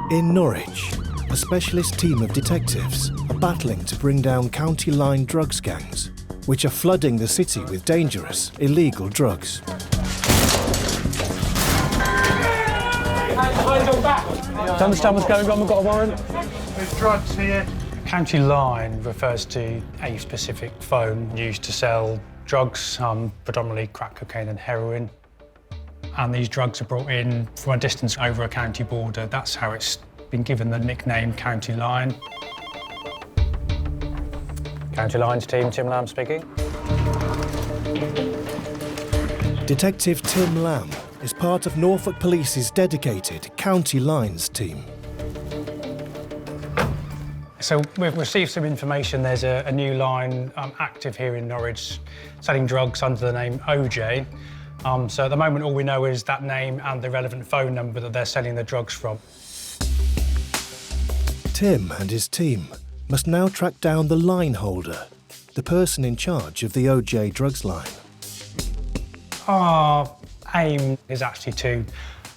In Norwich, a specialist team of detectives are battling to bring down county line drugs gangs, which are flooding the city with dangerous, illegal drugs. Do you understand what's going on? We've got a warrant. There's drugs here. County line refers to a specific phone used to sell drugs, predominantly crack cocaine and heroin. And these drugs are brought in from a distance over a county border. That's how it's been given the nickname County Line. County Line's team, Tim Lamb speaking. Detective Tim Lamb is part of Norfolk Police's dedicated County Lines team. So we've received some information. There's a new line active here in Norwich selling drugs under the name OJ. So at the moment, all we know is that name and the relevant phone number that they're selling the drugs from. Tim and his team must now track down the line holder, the person in charge of the OJ drugs line. Our aim is actually to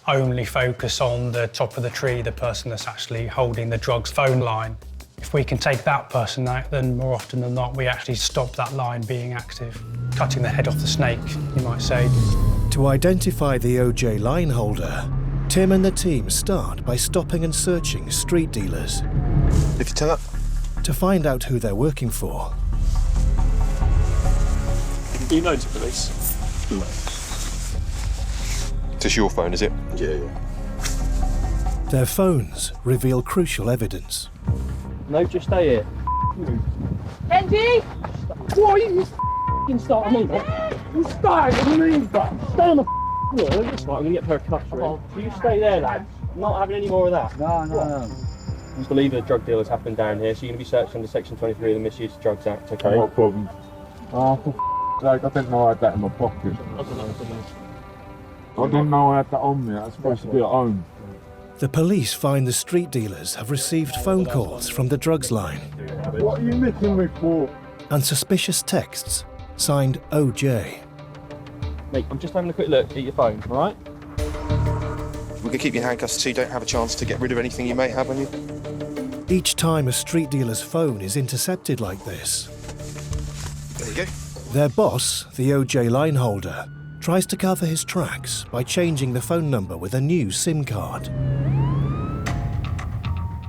only focus on the top of the tree, the person that's actually holding the drugs phone line. If we can take that person out, then more often than not, we actually stop that line being active, cutting the head off the snake, you might say. To identify the OJ line holder, Tim and the team start by stopping and searching street dealers. If you turn up. To find out who they're working for. You know to police? No. Is this your phone, is it? Yeah. Their phones reveal crucial evidence. No, just stay here. Benji! Why are you f***ing starting me, mate? You starting me, but stay on the floor. That's right, I'm gonna get a pair of cuffs for him. You stay there, lad. I'm not having any more of that. No. I believe a drug deal has happened down here, so you're gonna be searched under Section 23 of the Misuse of Drugs Act, okay? No problem. Oh, for sake, I didn't know I had that in my pocket. I didn't know I had that on me. That's supposed to be at home. The police find the street dealers have received phone calls from the drugs line. What are you missing me for? And suspicious texts signed OJ. Mate, I'm just having a quick look at your phone, all right? We can keep you handcuffed so you don't have a chance to get rid of anything you may have on you. Each time a street dealer's phone is intercepted like this, There you go. their boss, the OJ line holder, tries to cover his tracks by changing the phone number with a new SIM card.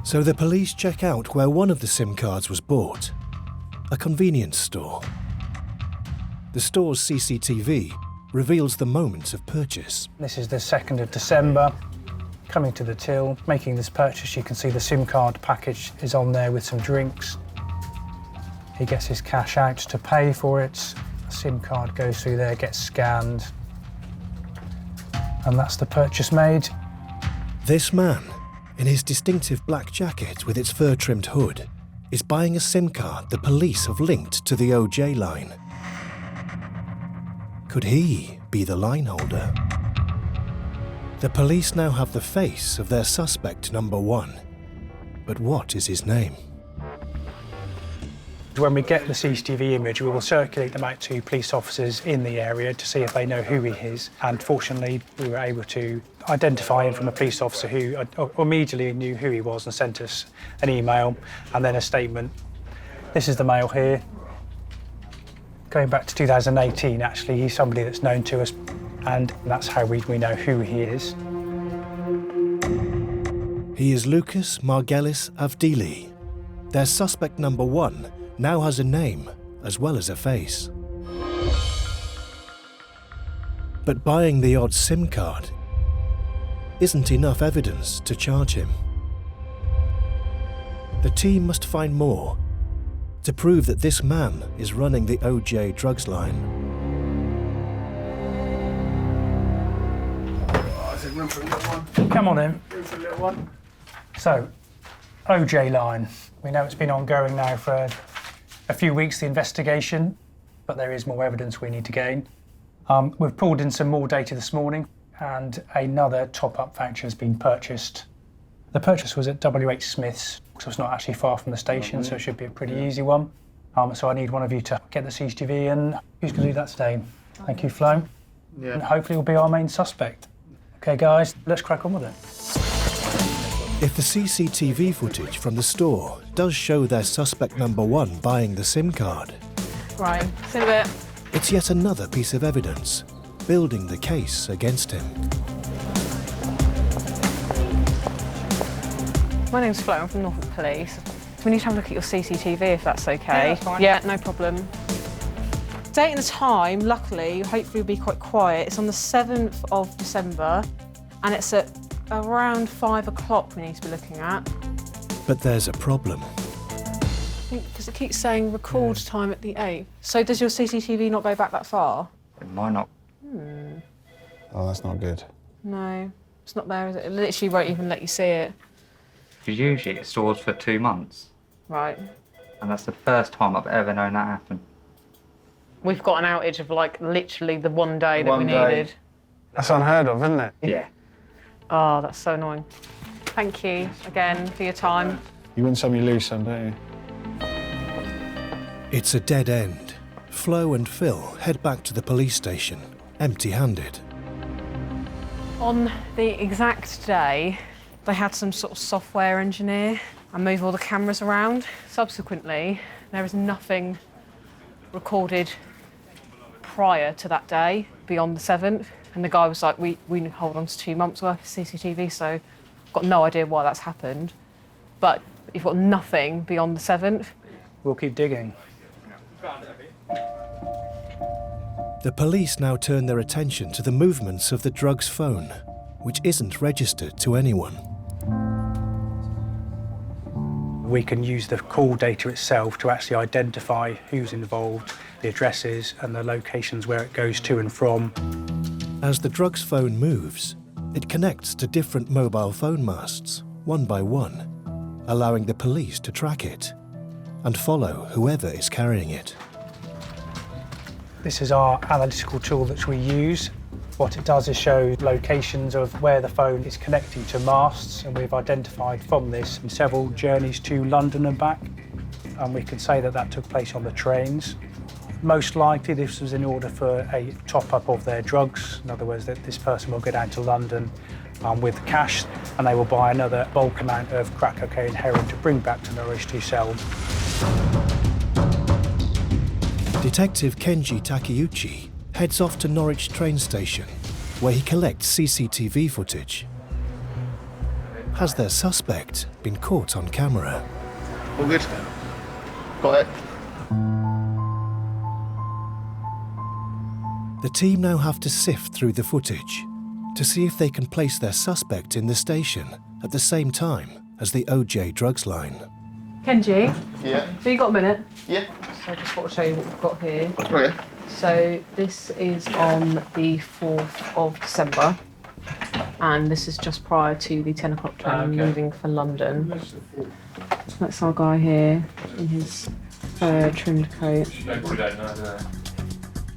So the police check out where one of the SIM cards was bought, a convenience store. The store's CCTV reveals the moment of purchase. This is the 2nd of December. Coming to the till, making this purchase, you can see the SIM card package is on there with some drinks. He gets his cash out to pay for it. The SIM card goes through there, gets scanned, and that's the purchase made. This man, in his distinctive black jacket with its fur-trimmed hood, is buying a SIM card the police have linked to the OJ line. Could he be the line holder? The police now have the face of their suspect number one. But what is his name? When we get the CCTV image, we will circulate them out to police officers in the area to see if they know who he is. And fortunately, we were able to identify him from a police officer who immediately knew who he was and sent us an email and then a statement. This is the male here. Going back to 2018, actually, he's somebody that's known to us, and that's how we know who he is. He is Lucas Margelis Avdili. Their suspect number one now has a name as well as a face. But buying the odd SIM card isn't enough evidence to charge him. The team must find more to prove that this man is running the OJ drugs line. Come on in. So, OJ line. We know it's been ongoing now for a few weeks, the investigation, but there is more evidence we need to gain. We've pulled in some more data this morning, and another top-up voucher has been purchased. The purchase was at WH Smith's, so it's not actually far from the station, so it should be a pretty easy one. So I need one of you to get the CCTV, and who's going to do that today? Thank you, Flo. Yeah. And hopefully we'll be our main suspect. Okay, guys, let's crack on with it. If the CCTV footage from the store does show their suspect number 1 buying the SIM card, Right, see you in a bit. it's yet another piece of evidence, building the case against him. My name's Flo, I'm from Norfolk Police. We need to have a look at your CCTV if that's okay. Yeah, that's fine. Yeah, no problem. Date and the time, luckily, hopefully will be quite quiet. It's on the 7th of December and it's at around 5 o'clock we need to be looking at. But there's a problem. Because it keeps saying record time at the 8th. So does your CCTV not go back that far? It might not. Oh, that's not good. No, it's not there, is it? It literally won't even let you see it. Because usually it stores for 2 months. Right. And that's the first time I've ever known that happen. We've got an outage of like literally the one day that One we day. needed. That's unheard of, isn't it? Yeah. Oh, that's so annoying. Thank you again for your time. You win some, you lose some, don't you? It's a dead end. Flo and Phil head back to the police station, empty-handed. On the exact day, they had some sort of software engineer and move all the cameras around. Subsequently, there is nothing recorded prior to that day beyond the 7th. And the guy was like, we hold on to 2 months worth of CCTV, so I've got no idea why that's happened. But you've got nothing beyond the 7th. We'll keep digging. The police now turn their attention to the movements of the drugs phone, which isn't registered to anyone. We can use the call data itself to actually identify who's involved, the addresses and the locations where it goes to and from. As the drugs phone moves, it connects to different mobile phone masts, one by one, allowing the police to track it and follow whoever is carrying it. This is our analytical tool that we use. What it does is show locations of where the phone is connecting to masts, and we've identified from this several journeys to London and back, and we can say that that took place on the trains. Most likely this was in order for a top-up of their drugs. In other words, that this person will go down to London with cash and they will buy another bulk amount of crack cocaine, heroin to bring back to Norwich to sell. Detective Kenji Takeuchi heads off to Norwich train station, where he collects CCTV footage. Has their suspect been caught on camera? All good? Got it. The team now have to sift through the footage to see if they can place their suspect in the station at the same time as the OJ drugs line. Kenji, Yeah. so you got a minute? Yeah. So I just want to show you what we've got here. Oh, yeah. So this is on the 4th of December, and this is just prior to the 10 o'clock train moving for London. That's our guy here in his trimmed coat.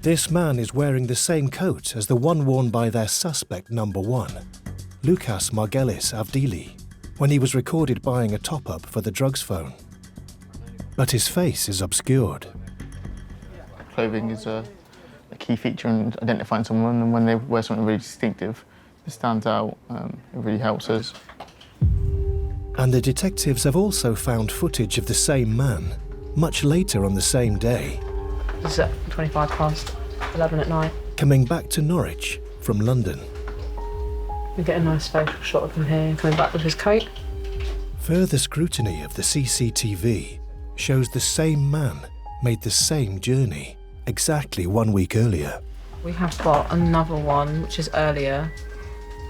This man is wearing the same coat as the one worn by their suspect number 1, Lukas Margelis Avdili, when he was recorded buying a top-up for the drugs phone. But his face is obscured. Clothing is a key feature in identifying someone, and when they wear something really distinctive, it stands out, it really helps us. And the detectives have also found footage of the same man much later on the same day, This is at 25 past 11 at night. coming back to Norwich from London. We get a nice facial shot of him here, coming back with his coat. Further scrutiny of the CCTV shows the same man made the same journey exactly 1 week earlier. We have got another one, which is earlier,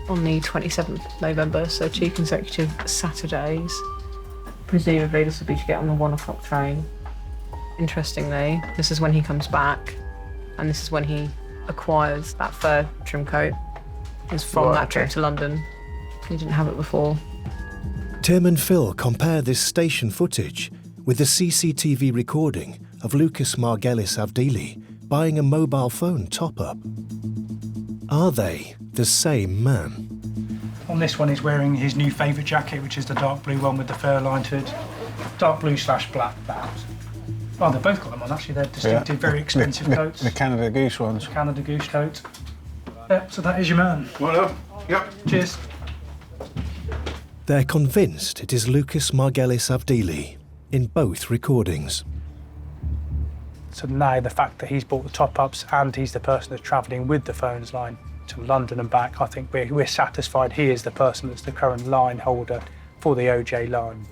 on the 27th of November, so 2 consecutive Saturdays. Presumably this will be to get on the 1 o'clock train. Interestingly, this is when he comes back, and this is when he acquires that fur trim coat. It's from that trip to London. He didn't have it before. Tim and Phil compare this station footage with the CCTV recording of Lukas Margelis Avdili buying a mobile phone top-up. Are they the same man? On this one, he's wearing his new favourite jacket, which is the dark blue one with the fur-lined hood. Dark blue/black bands. Oh, they've both got them on, actually. They're distinctive, very expensive coats. The Canada Goose ones. Canada Goose coat. Yep, so that is your man. Well done. Yep. Cheers. They're convinced it is Lucas Margelis Avdili in both recordings. So now the fact that he's bought the top-ups and he's the person that's travelling with the phones line to London and back, I think we're satisfied he is the person that's the current line holder for the OJ line.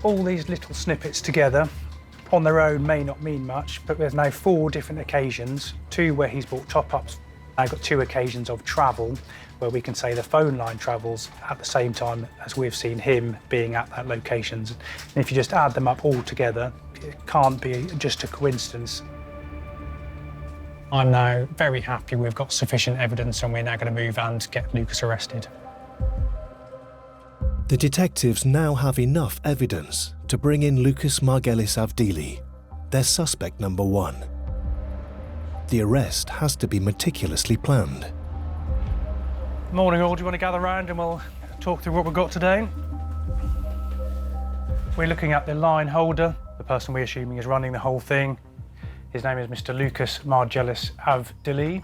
All these little snippets together on their own may not mean much, but there's now 4 different occasions, 2 where he's bought top-ups. I've got 2 occasions of travel where we can say the phone line travels at the same time as we've seen him being at that locations. And if you just add them up all together, it can't be just a coincidence. I'm now very happy we've got sufficient evidence and we're now going to move and get Lucas arrested. The detectives now have enough evidence to bring in Lucas Margelis Avdili, their suspect number 1. The arrest has to be meticulously planned. Morning all, do you want to gather round and we'll talk through what we've got today? We're looking at the line holder, the person we're assuming is running the whole thing. His name is Mr. Lucas Margelis Avdili,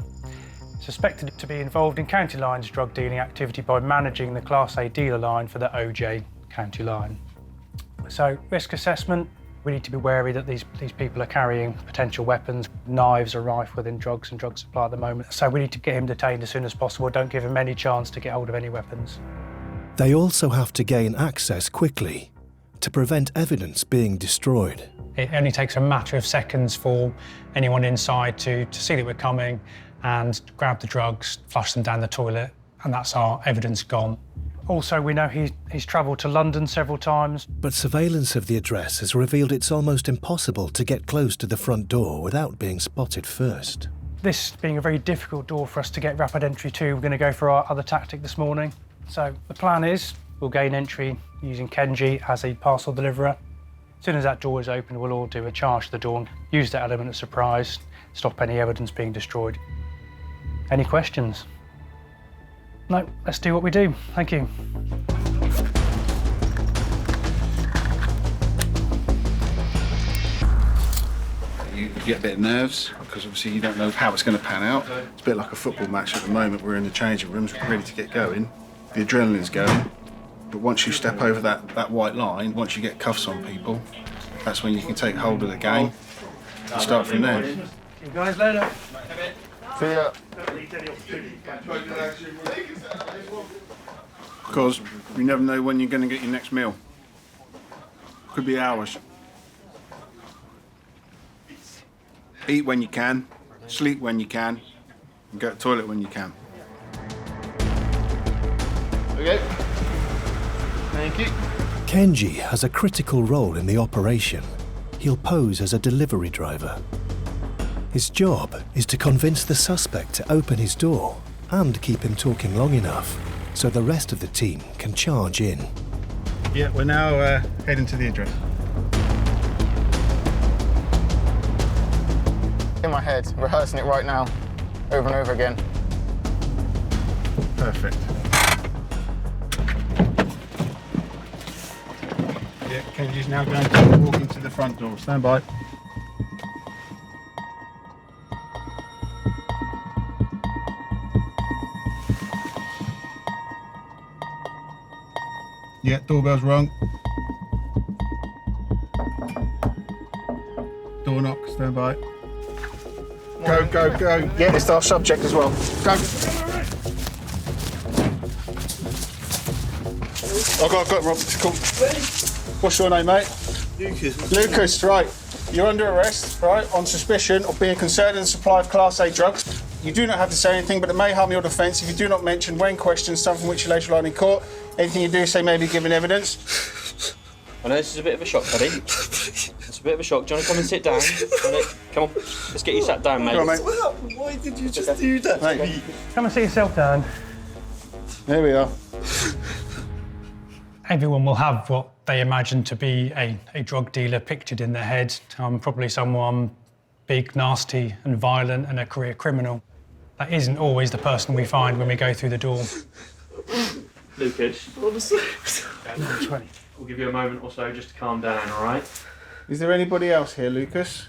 suspected to be involved in County Line's drug dealing activity by managing the Class A dealer line for the OJ County Line. So, risk assessment, we need to be wary that these people are carrying potential weapons. Knives are rife within drugs and drug supply at the moment, so we need to get him detained as soon as possible. Don't give him any chance to get hold of any weapons. They also have to gain access quickly to prevent evidence being destroyed. It only takes a matter of seconds for anyone inside to see that we're coming and grab the drugs, flush them down the toilet, and that's our evidence gone. Also, we know he's travelled to London several times. But surveillance of the address has revealed it's almost impossible to get close to the front door without being spotted first. This being a very difficult door for us to get rapid entry to, we're going to go for our other tactic this morning. So the plan is we'll gain entry using Kenji as a parcel deliverer. As soon as that door is open, we'll all do a charge to the door, use that element of surprise, stop any evidence being destroyed. Any questions? No, let's do what we do. Thank you. You get a bit of nerves because obviously you don't know how it's going to pan out. It's a bit like a football match at the moment. We're in the changing rooms, we're ready to get going. The adrenaline's going. But once you step over that white line, once you get cuffs on people, that's when you can take hold of the game and start from there. See you guys later. See ya. Because you never know when you're going to get your next meal. Could be hours. Eat when you can, sleep when you can, and go to the toilet when you can. Okay. Thank you. Kenji has a critical role in the operation. He'll pose as a delivery driver. His job is to convince the suspect to open his door and keep him talking long enough so the rest of the team can charge in. Yeah, we're now heading to the address. In my head, rehearsing it right now, over and over again. Perfect. Yeah, Kenji's now going to walk into the front door. Stand by. Yeah, doorbell's rung. Door knock, stand by. Go, go, go. Yeah, it's our subject as well. Go. I've got Rob. Cool. What's your name, mate? Lucas. Lucas, right. You're under arrest, right, on suspicion of being concerned in the supply of Class A drugs. You do not have to say anything, but it may harm your defence if you do not mention, when questioned, something which you later learn in court. Anything you do say may be given evidence. I know this is a bit of a shock, buddy. It's a bit of a shock. Do you want to come and sit down? Come on, let's get you sat down, mate. Come on, mate. Why did you just do that? Mate. Come and sit yourself down. There we are. Everyone will have what they imagine to be a drug dealer pictured in their head. Probably someone big, nasty and violent and a career criminal. That isn't always the person we find when we go through the door. Lucas. We'll give you a moment or so just to calm down, all right? Is there anybody else here, Lucas?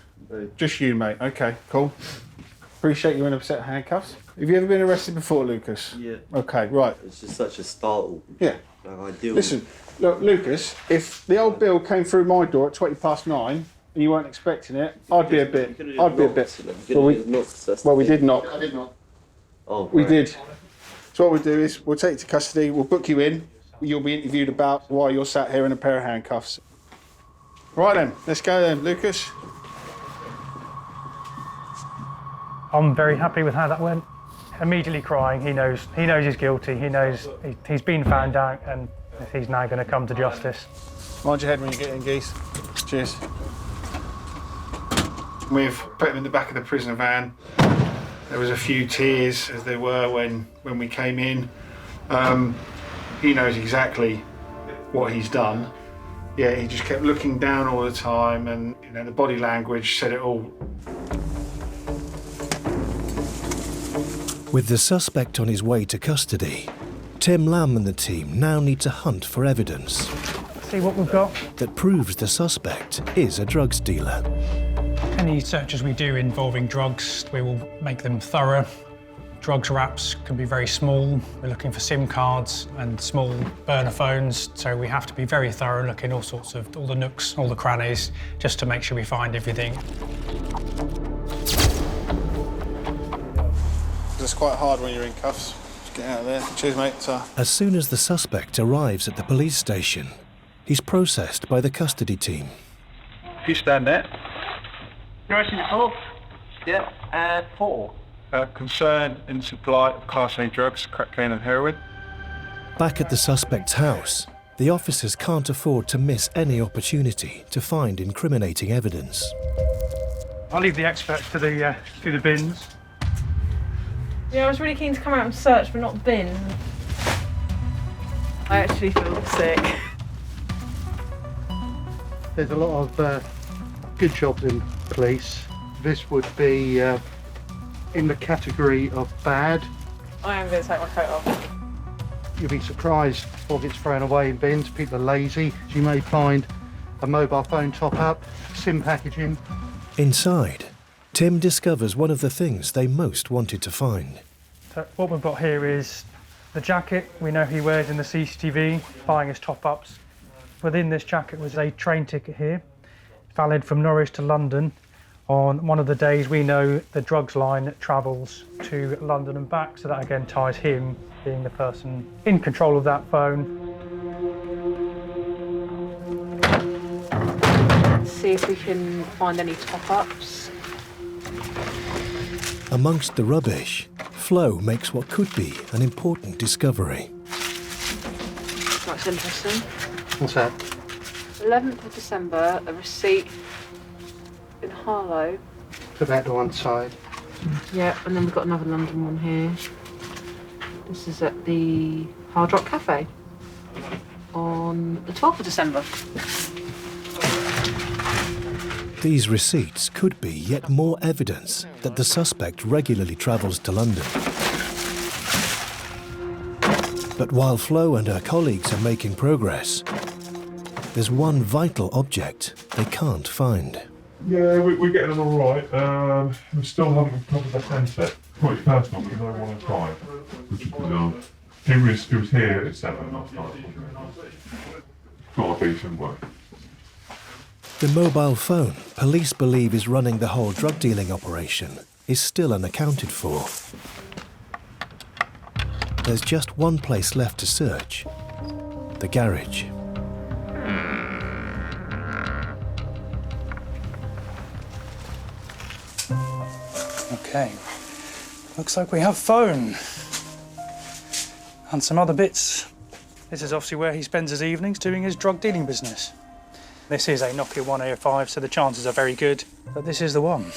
Just you, mate. Okay, cool. Appreciate you in a set of handcuffs. Have you ever been arrested before, Lucas? Yeah. Okay, right. It's just such a startle. Yeah. Like I deal Listen, look, Lucas, if the old bill came through my door at 9:20 and you weren't expecting it, I'd be a bit. Well, we did knock. I did not. Oh, we did. So what we'll do is we'll take you to custody, we'll book you in, you'll be interviewed about why you're sat here in a pair of handcuffs. Right then, let's go then, Lucas. I'm very happy with how that went. Immediately crying, he knows he's guilty, he knows he's been found out and he's now going to come to justice. Mind your head when you get in, Geese. Cheers. We've put him in the back of the prisoner van. There was a few tears, as there were when we came in. He knows exactly what he's done. Yeah, he just kept looking down all the time, and the body language said it all. With the suspect on his way to custody, Tim Lamb and the team now need to hunt for evidence. See what we've got? That proves the suspect is a drugs dealer. Any searches we do involving drugs, we will make them thorough. Drugs wraps can be very small. We're looking for SIM cards and small burner phones, so we have to be very thorough, looking all the nooks, all the crannies, just to make sure we find everything. It's quite hard when you're in cuffs. Just get out of there. Cheers, mate. As soon as the suspect arrives at the police station, he's processed by the custody team. You stand there. You're asking for? Yeah, 4. Concern in supply of Class A drugs, crack cocaine and heroin. Back at the suspect's house, the officers can't afford to miss any opportunity to find incriminating evidence. I'll leave the experts to the bins. Yeah, I was really keen to come out and search, but not the bin. I actually feel sick. There's a lot of good jobs in police. This would be in the category of bad. I am going to take my coat off. You'll be surprised what gets thrown away in bins. People are lazy. You may find a mobile phone top-up, SIM packaging. Inside, Tim discovers one of the things they most wanted to find. So what we've got here is the jacket we know he wears in the CCTV, buying his top-ups. Within this jacket was a train ticket here, valid from Norwich to London on one of the days we know the drugs line travels to London and back, so that again ties him, being the person in control of that phone. Let's see if we can find any top-ups. Amongst the rubbish, Flo makes what could be an important discovery. That's interesting. What's that? 11th of December, a receipt in Harlow. Put that to one side. Yeah, and then we've got another London one here. This is at the Hard Rock Cafe on the 12th of December. These receipts could be yet more evidence that the suspect regularly travels to London. But while Flo and her colleagues are making progress, there's one vital object they can't find. Yeah, we're getting on all right. We still haven't recovered that handset. Quite personal because I want to try, which is bizarre. It was here at 7 last night. Got to be somewhere. The mobile phone police believe is running the whole drug dealing operation is still unaccounted for. There's just one place left to search: the garage. Okay, looks like we have phone and some other bits. This is obviously where he spends his evenings doing his drug dealing business. This is a Nokia 105, so the chances are very good that this is the one.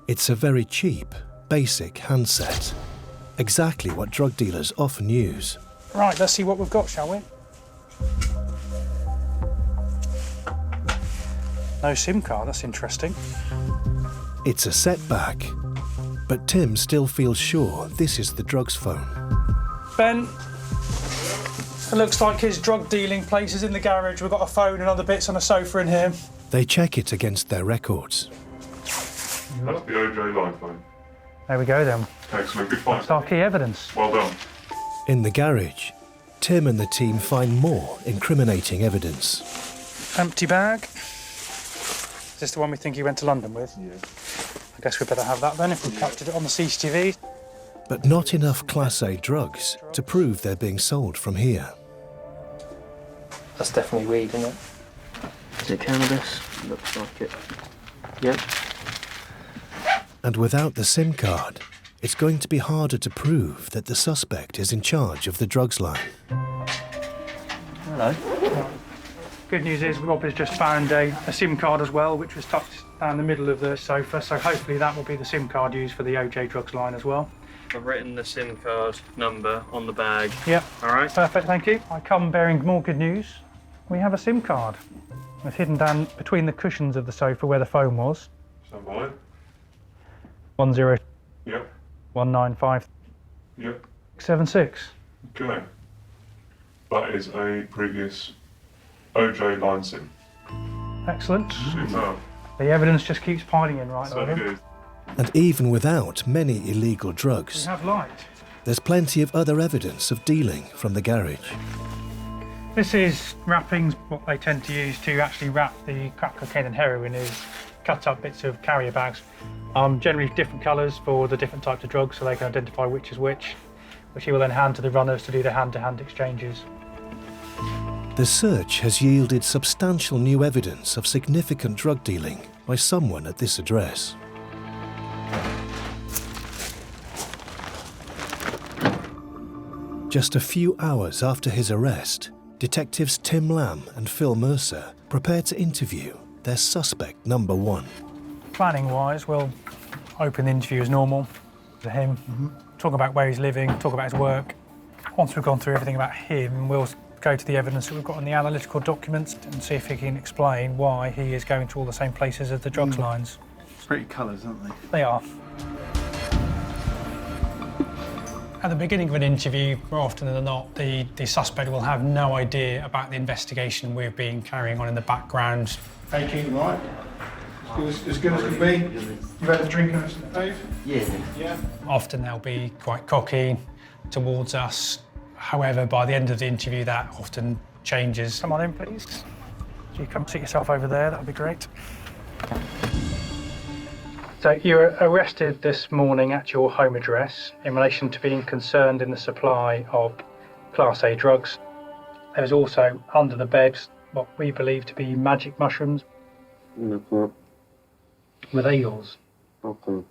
It's a very cheap, basic handset. Exactly what drug dealers often use. Right, let's see what we've got, shall we? No SIM card, that's interesting. It's a setback, but Tim still feels sure this is the drugs phone. Ben, it looks like his drug dealing place is in the garage. We've got a phone and other bits on a sofa in here. They check it against their records. That's the OJ line phone. There we go then. Excellent, good find. That's our key evidence. Well done. In the garage, Tim and the team find more incriminating evidence. Empty bag. Is this the one we think he went to London with? Yeah. I guess we better have that then if we captured it on the CCTV. But not enough Class A drugs to prove they're being sold from here. That's definitely weed, isn't it? Is it cannabis? Looks like it. Yep. And without the SIM card, it's going to be harder to prove that the suspect is in charge of the drugs line. Hello. Good news is Rob has just found a SIM card as well, which was tucked down the middle of the sofa, so hopefully that will be the SIM card used for the OJ drugs line as well. I've written the SIM card number on the bag. Yep. All right. Perfect, thank you. I come bearing more good news. We have a SIM card. It's hidden down between the cushions of the sofa where the phone was. Stand by. 10. Yep. 195. Yep. 76. Okay. That is a previous OJ line SIM. Excellent. Superb. The evidence just keeps piling in right So now. good. And even without many illegal We drugs, have light. there's plenty of other evidence of dealing from the garage. This is wrappings, what they tend to use to actually wrap the crack cocaine and heroin is cut up bits of carrier bags. Generally different colours for the different types of drugs so they can identify which is which he will then hand to the runners to do the hand-to-hand exchanges. The search has yielded substantial new evidence of significant drug dealing by someone at this address. Just a few hours after his arrest, detectives Tim Lamb and Phil Mercer prepare to interview their suspect number one. Planning-wise, we'll open the interview as normal to him, talk about where he's living, talk about his work. Once we've gone through everything about him, we'll go to the evidence that we've got on the analytical documents and see if he can explain why he is going to all the same places as the drugs lines. Pretty colours, aren't they? They are. At the beginning of an interview, more often than not, the suspect will have no idea about the investigation we've been carrying on in the background. Faking, right? As good as can be. You've had a drink and Dave? Yeah. Often they'll be quite cocky towards us. However, by the end of the interview, that often changes. Come on in, please. You come sit yourself over there, that would be great. So you were arrested this morning at your home address in relation to being concerned in the supply of Class A drugs. There was also under the bed what we believe to be magic mushrooms. No. Were they yours? Okay.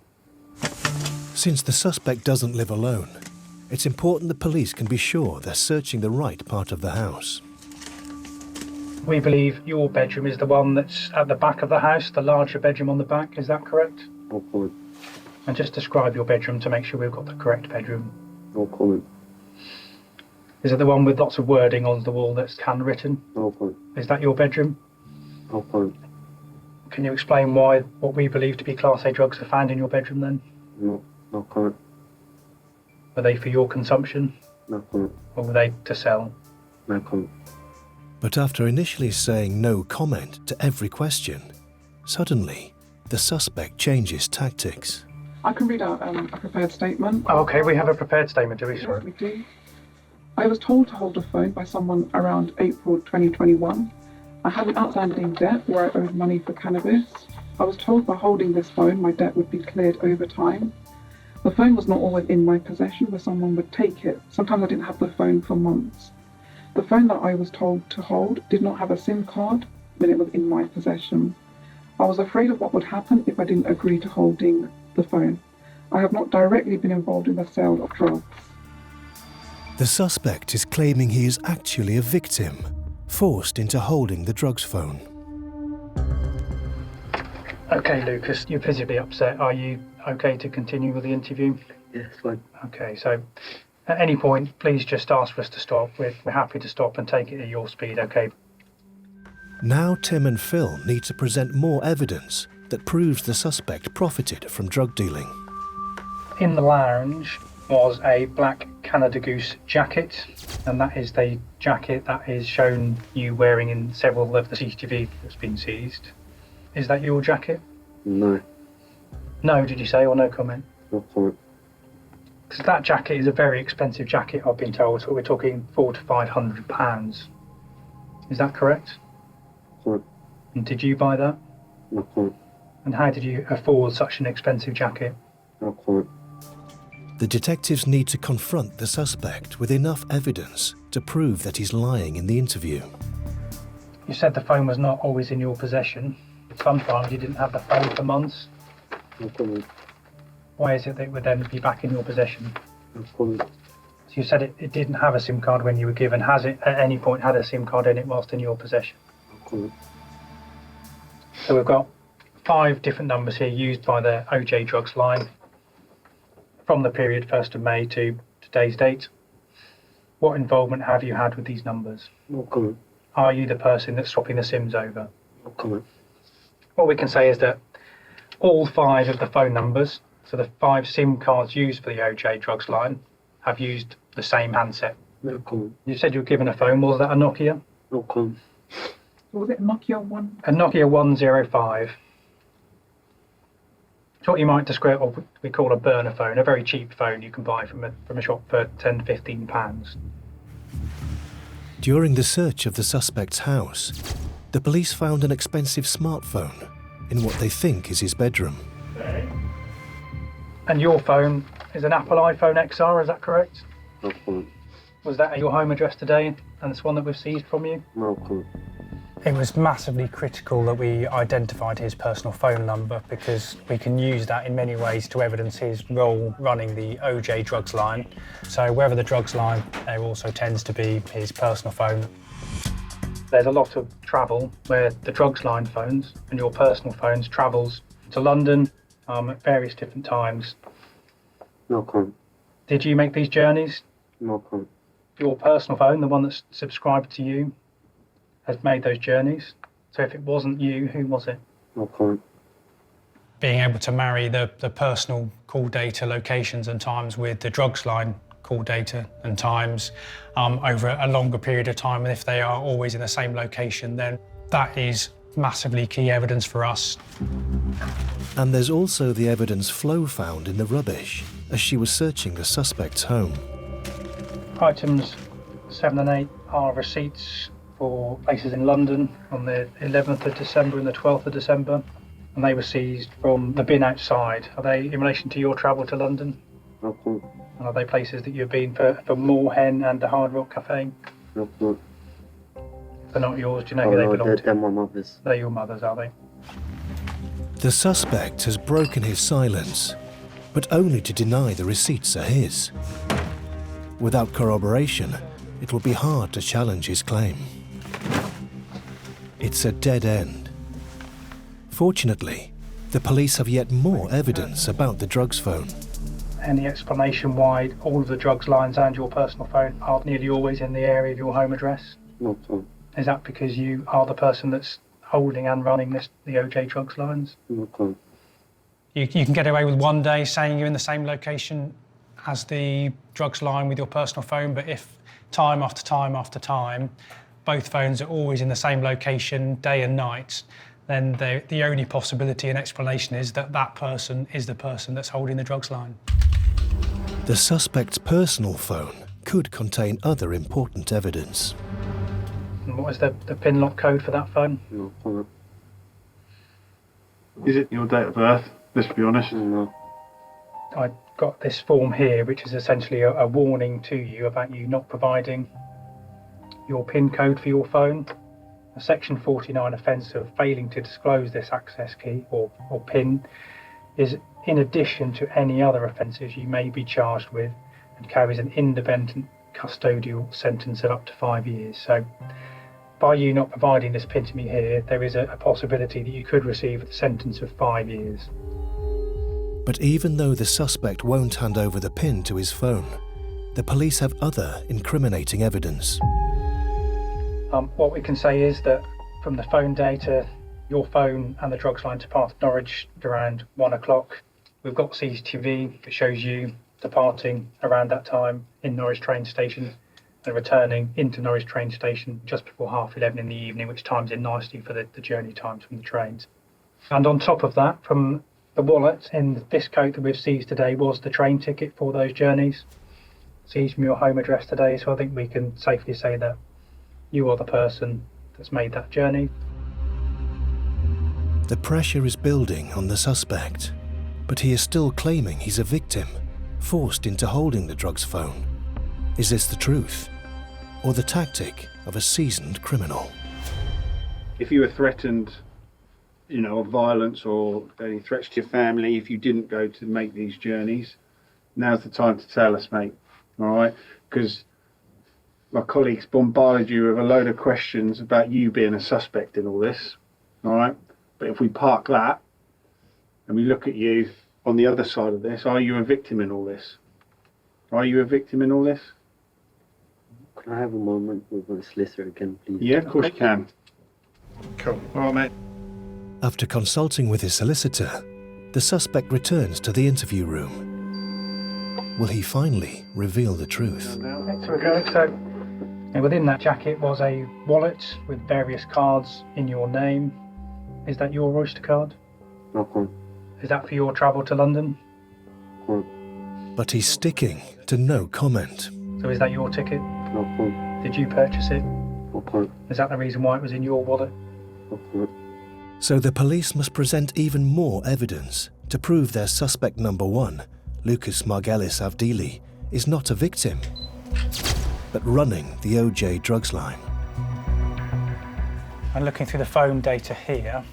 Since the suspect doesn't live alone, it's important the police can be sure they're searching the right part of the house. We believe your bedroom is the one that's at the back of the house, the larger bedroom on the back, is that correct? No comment. And just describe your bedroom to make sure we've got the correct bedroom. No comment. Is it the one with lots of wording on the wall that's handwritten? No comment. Is that your bedroom? No comment. Can you explain why what we believe to be Class A drugs are found in your bedroom then? No comment. Were they for your consumption? No comment. Or were they to sell? No comment. But after initially saying no comment to every question, suddenly the suspect changes tactics. I can read out a prepared statement. Oh, okay, we have a prepared statement, do we? Yes, we do. I was told to hold a phone by someone around April 2021. I had an outstanding debt where I owed money for cannabis. I was told by holding this phone my debt would be cleared over time. The phone was not always in my possession where someone would take it. Sometimes I didn't have the phone for months. The phone that I was told to hold did not have a SIM card when it was in my possession. I was afraid of what would happen if I didn't agree to holding the phone. I have not directly been involved in the sale of drugs. The suspect is claiming he is actually a victim, forced into holding the drugs phone. Okay, Lucas, you're visibly upset. Are you okay to continue with the interview? Yes, fine. Okay, so at any point, please just ask for us to stop. We're happy to stop and take it at your speed, okay? Now Tim and Phil need to present more evidence that proves the suspect profited from drug dealing. In the lounge was a black Canada Goose jacket, and that is the jacket that is shown you wearing in several of the CCTV that's been seized. Is that your jacket? No. No, did you say, or no comment? No comment. Because that jacket is a very expensive jacket, I've been told. So we're talking £400 to £500. Is that correct? Comment. And did you buy that? No comment. And how did you afford such an expensive jacket? No comment. The detectives need to confront the suspect with enough evidence to prove that he's lying in the interview. You said the phone was not always in your possession. Sometimes you didn't have the phone for months. No comment. Why is it that it would then be back in your possession? No comment. So you said it didn't have a SIM card when you were given. Has it at any point had a SIM card in it whilst in your possession? No comment. So we've got 5 different numbers here used by the OJ Drugs line from the period 1st of May to today's date. What involvement have you had with these numbers? No comment. Are you the person that's swapping the SIMs over? No comment. What we can say is that all 5 of the phone numbers, so the 5 SIM cards used for the OJ Drugs line, have used the same handset. No comment. You said you were given a phone. Was that a Nokia? No comment. Was it Nokia 1? A Nokia 105. It's what you might describe, or we call a burner phone, a very cheap phone you can buy from a shop for £10, £15. During the search of the suspect's house, the police found an expensive smartphone in what they think is his bedroom. And your phone is an Apple iPhone XR, is that correct? No comment. Was that at your home address today, and it's one that we've seized from you? No comment. It was massively critical that we identified his personal phone number because we can use that in many ways to evidence his role running the OJ Drugs line. So wherever the drugs line, there also tends to be his personal phone. There's a lot of travel where the drugs line phones and your personal phones travels to London at various different times. No comment. Did you make these journeys? No comment. Your personal phone, the one that's subscribed to you, has made those journeys. So if it wasn't you, who was it? No comment. Being able to marry the personal call data locations and times with the drugs line call data and times over a longer period of time, and if they are always in the same location, then that is massively key evidence for us. And there's also the evidence Flo found in the rubbish as she was searching the suspect's home. Items 7 and 8 are receipts for places in London on the 11th of December and the 12th of December, and they were seized from the bin outside. Are they in relation to your travel to London? No comment. And are they places that you've been for Moorhen and the Hard Rock Cafe? No comment. They're not yours, do you know who they belong to? They're my mother's. They're your mother's, are they? The suspect has broken his silence, but only to deny the receipts are his. Without corroboration, it will be hard to challenge his claim. It's a dead end. Fortunately, the police have yet more evidence about the drugs phone. Any explanation why all of the drugs lines and your personal phone are nearly always in the area of your home address? No comment. Is that because you are the person that's holding and running the OJ Drugs lines? No comment. You can get away with one day saying you're in the same location as the drugs line with your personal phone, but if time after time after time, both phones are always in the same location, day and night, then the only possibility and explanation is that that person is the person that's holding the drugs line. The suspect's personal phone could contain other important evidence. And what is the PIN lock code for that phone? No comment. Is it your date of birth? Let's be honest. No. I got this form here, which is essentially a warning to you about you not providing your PIN code for your phone. A Section 49 offence of failing to disclose this access key or PIN is in addition to any other offences you may be charged with and carries an independent custodial sentence of up to 5 years. So by you not providing this PIN to me here, there is a possibility that you could receive a sentence of 5 years. But even though the suspect won't hand over the PIN to his phone, the police have other incriminating evidence. What we can say is that from the phone data, your phone and the drugs line departed Norwich at around 1 o'clock. We've got CCTV that shows you departing around that time in Norwich train station and returning into Norwich train station just before 11:30 in the evening, which times in nicely for the journey times from the trains. And on top of that, from The wallet in this coat that we've seized today was the train ticket for those journeys, seized from your home address today, so I think we can safely say that you are the person that's made that journey. The pressure is building on the suspect, but he is still claiming he's a victim, forced into holding the drugs phone. Is this the truth, or the tactic of a seasoned criminal? If you were threatened, you know, of violence or any threats to your family, if you didn't go to make these journeys, now's the time to tell us, mate. All right? Because my colleagues bombarded you with a load of questions about you being a suspect in all this. All right? But if we park that and we look at you on the other side of this, are you a victim in all this? Are you a victim in all this? Can I have a moment with my solicitor again, please? Yeah, of course you can. Cool. All right, mate. After consulting with his solicitor, the suspect returns to the interview room. Will he finally reveal the truth? So we go. So and within that jacket was a wallet with various cards in your name. Is that your Oyster card? No. Is that for your travel to London? But he's sticking to no comment. So is that your ticket? No. Did you purchase it? No. Is that the reason why it was in your wallet? No. So the police must present even more evidence to prove their suspect number one, Lucas Margelis Avdili, is not a victim, but running the OJ drugs line. And looking through the phone data here,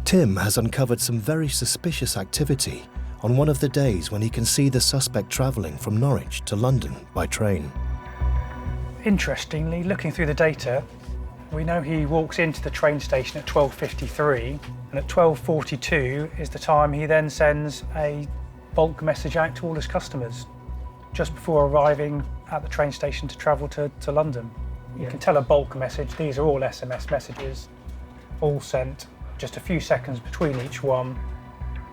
Tim has uncovered some very suspicious activity on one of the days when he can see the suspect travelling from Norwich to London by train. interestingly, looking through the data, we know he walks into the train station at 12:53, and at 12:42 is the time he then sends a bulk message out to all his customers, just before arriving at the train station to travel to London. You can tell a bulk message, these are all SMS messages, all sent just a few seconds between each one.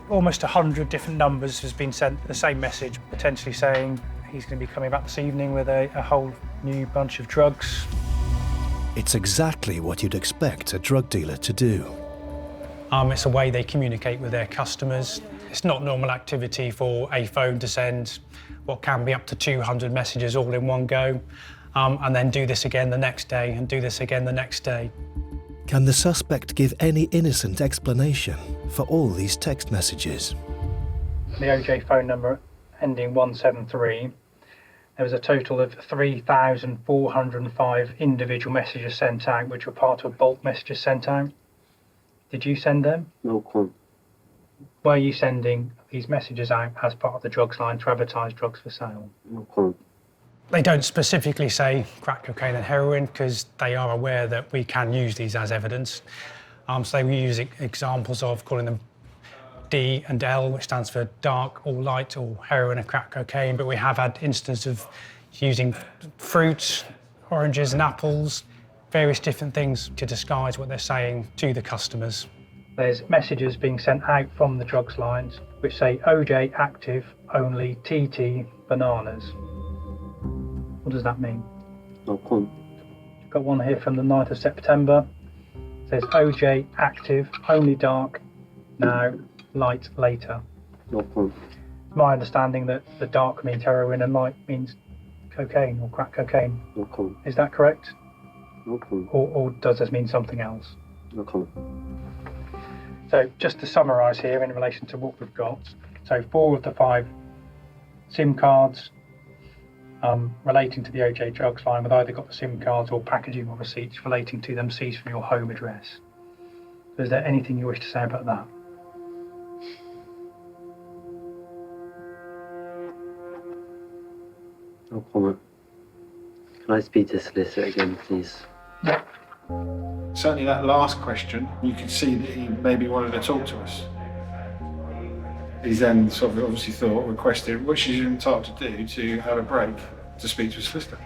Almost 100 different numbers has been sent the same message, potentially saying he's going to be coming back this evening with a whole new bunch of drugs. It's exactly what you'd expect a drug dealer to do. It's a way they communicate with their customers. It's not normal activity for a phone to send what can be up to 200 messages all in one go, and then do this again the next day and do this again the next day. Can the suspect give any innocent explanation for all these text messages? The OJ phone number ending 173, there was a total of 3,405 individual messages sent out, which were part of bulk messages sent out. Did you send them? No comment. Were you sending these messages out as part of the drugs line to advertise drugs for sale? No comment. They don't specifically say crack cocaine and heroin because they are aware that we can use these as evidence. So we use examples of calling them D and L, which stands for dark or light or heroin and crack cocaine, but we have had instances of using fruits, oranges and apples, various different things to disguise what they're saying to the customers. There's messages being sent out from the drugs lines which say OJ active, only TT bananas. What does that mean? No comment. I've got one here from the 9th of September. It says OJ active, only dark, now, light later. No comment. It's my understanding that the dark means heroin and light means cocaine or crack cocaine. No comment. Is that correct? No comment. Or does this mean something else? No comment. So just to summarise here in relation to what we've got, so 4 of the 5 SIM cards relating to the OJ drugs line, we've either got the SIM cards or packaging or receipts relating to them seized from your home address. So is there anything you wish to say about that? No comment. Can I speak to solicitor again, please? Yeah. Certainly that last question, you could see that he maybe wanted to talk to us. He's then sort of obviously requested, which he's entitled to do, to have a break to speak to his solicitor.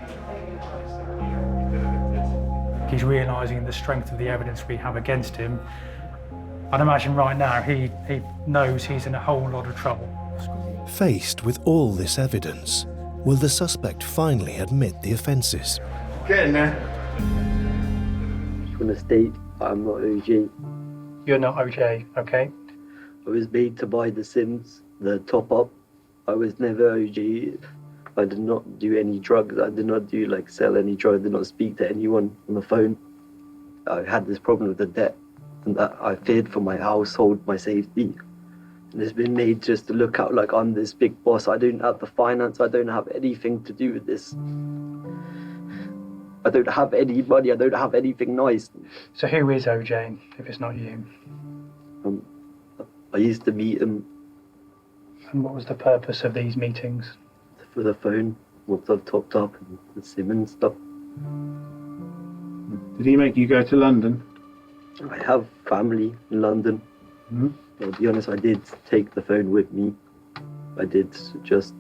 He's realising the strength of the evidence we have against him. I'd imagine right now he knows he's in a whole lot of trouble. Faced with all this evidence, will the suspect finally admit the offences? Get in there. I just want to state that I'm not OJ. You're not OJ, okay? I was made to buy the Sims, the top-up. I was never OG. I did not do any drugs. I did not sell any drugs. I did not speak to anyone on the phone. I had this problem with the debt, and that I feared for my household, my safety. And it's been made just to look out like I'm this big boss. I don't have the finance. I don't have anything to do with this. I don't have any money. I don't have anything nice. So who is OJ, if it's not you? I used to meet him. And what was the purpose of these meetings? For the phone, once I've topped up, and the SIM and stuff. Did he make you go to London? I have family in London. Mm-hmm. I'll be honest, I did take the phone with me. I did just...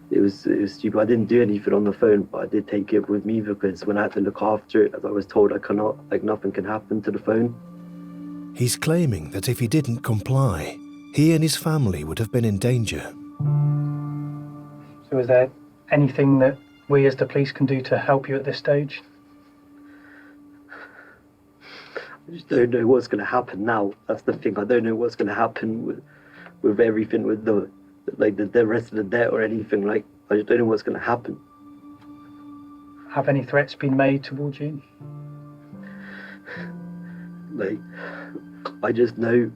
It was stupid. I didn't do anything on the phone, but I did take it with me because when I had to look after it, as I was told, I cannot, nothing can happen to the phone. He's claiming that if he didn't comply, he and his family would have been in danger. So is there anything that we as the police can do to help you at this stage? I just don't know what's going to happen now. That's the thing. I don't know what's going to happen with everything, with the rest of the debt or anything. I just don't know what's going to happen. Have any threats been made towards you? I just know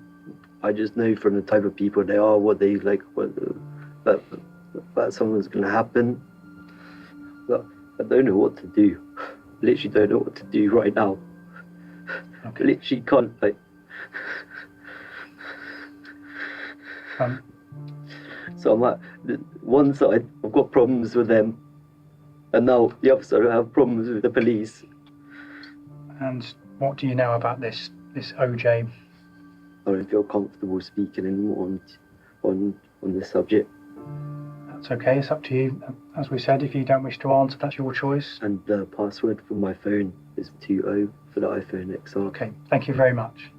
from the type of people they are, what they that something's going to happen. But I don't know what to do. I literally don't know what to do right now. Okay. I literally can't, So I'm at one side, I've got problems with them, and now the other side, I have problems with the police. And what do you know about this OJ? I don't feel comfortable speaking anymore on this subject. That's okay, it's up to you. As we said, if you don't wish to answer, that's your choice. And the password for my phone is 20 for the iPhone XR. Okay, thank you very much.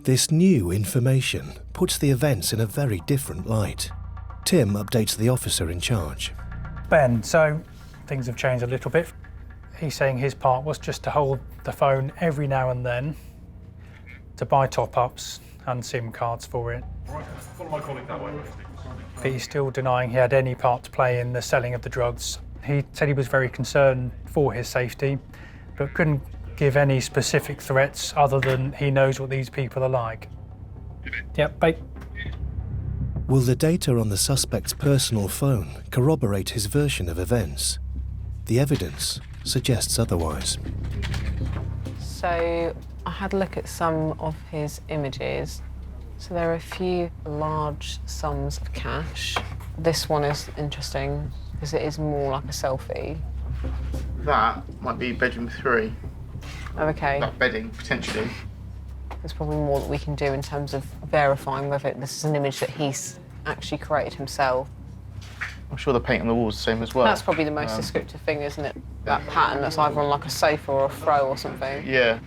This new information puts the events in a very different light. Tim updates the officer in charge. Ben, so things have changed a little bit. He's saying his part was just to hold the phone every now and then to buy top-ups and SIM cards for it. Right, follow my colleague that way. But he's still denying he had any part to play in the selling of the drugs. He said he was very concerned for his safety, but couldn't give any specific threats other than he knows what these people are like. Yep, bye. Will the data on the suspect's personal phone corroborate his version of events? The evidence suggests otherwise. So I had a look at some of his images. So there are a few large sums of cash. This one is interesting because it is more like a selfie. That might be bedroom 3. Oh, okay. That bedding, potentially. There's probably more that we can do in terms of verifying whether this is an image that he's actually created himself. I'm sure the paint on the wall's the same as well. That's probably the most descriptive thing, isn't it? That pattern that's either on like a sofa or a throw or something. Yeah.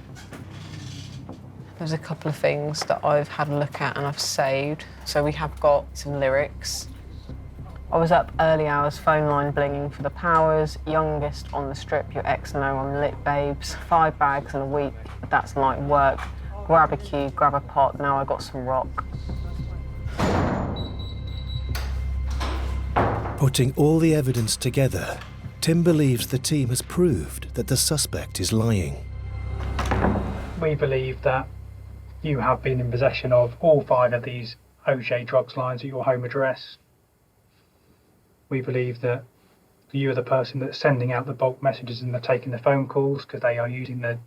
There's a couple of things that I've had a look at and I've saved. So we have got some lyrics. I was up early hours, phone line blinging for the powers, youngest on the strip, your ex no I'm lit babes, 5 bags in a week, that's light work, grab a cue, grab a pot, now I got some rock. Putting all the evidence together, Tim believes the team has proved that the suspect is lying. We believe that you have been in possession of all 5 of these OJ drugs lines at your home address. We believe that you are the person that's sending out the bulk messages and they're taking the phone calls because they are using the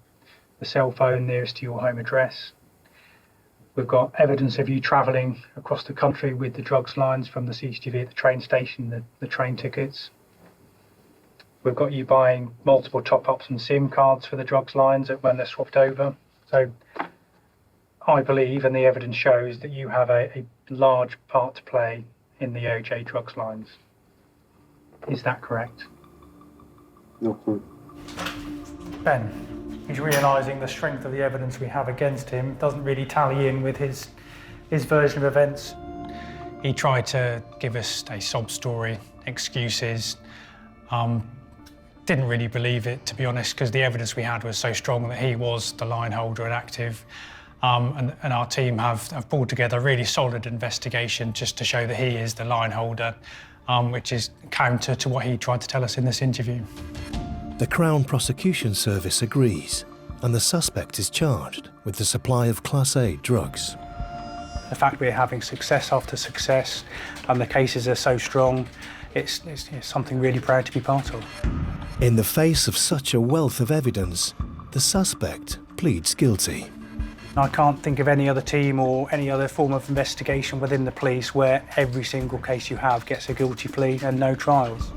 cell phone nearest to your home address. We've got evidence of you travelling across the country with the drugs lines from the CCTV at the train station, the train tickets. We've got you buying multiple top-ups and SIM cards for the drugs lines when they're swapped over. So I believe, and the evidence shows, that you have a large part to play in the OJ drugs lines. Is that correct? No point. Ben, he's realising the strength of the evidence we have against him doesn't really tally in with his version of events. He tried to give us a sob story, excuses. Didn't really believe it, to be honest, because the evidence we had was so strong that he was the line holder and active. And our team have pulled together a really solid investigation just to show that he is the line holder, which is counter to what he tried to tell us in this interview. The Crown Prosecution Service agrees, and the suspect is charged with the supply of Class A drugs. The fact we're having success after success and the cases are so strong, it's something really proud to be part of. In the face of such a wealth of evidence, the suspect pleads guilty. I can't think of any other team or any other form of investigation within the police where every single case you have gets a guilty plea and no trials.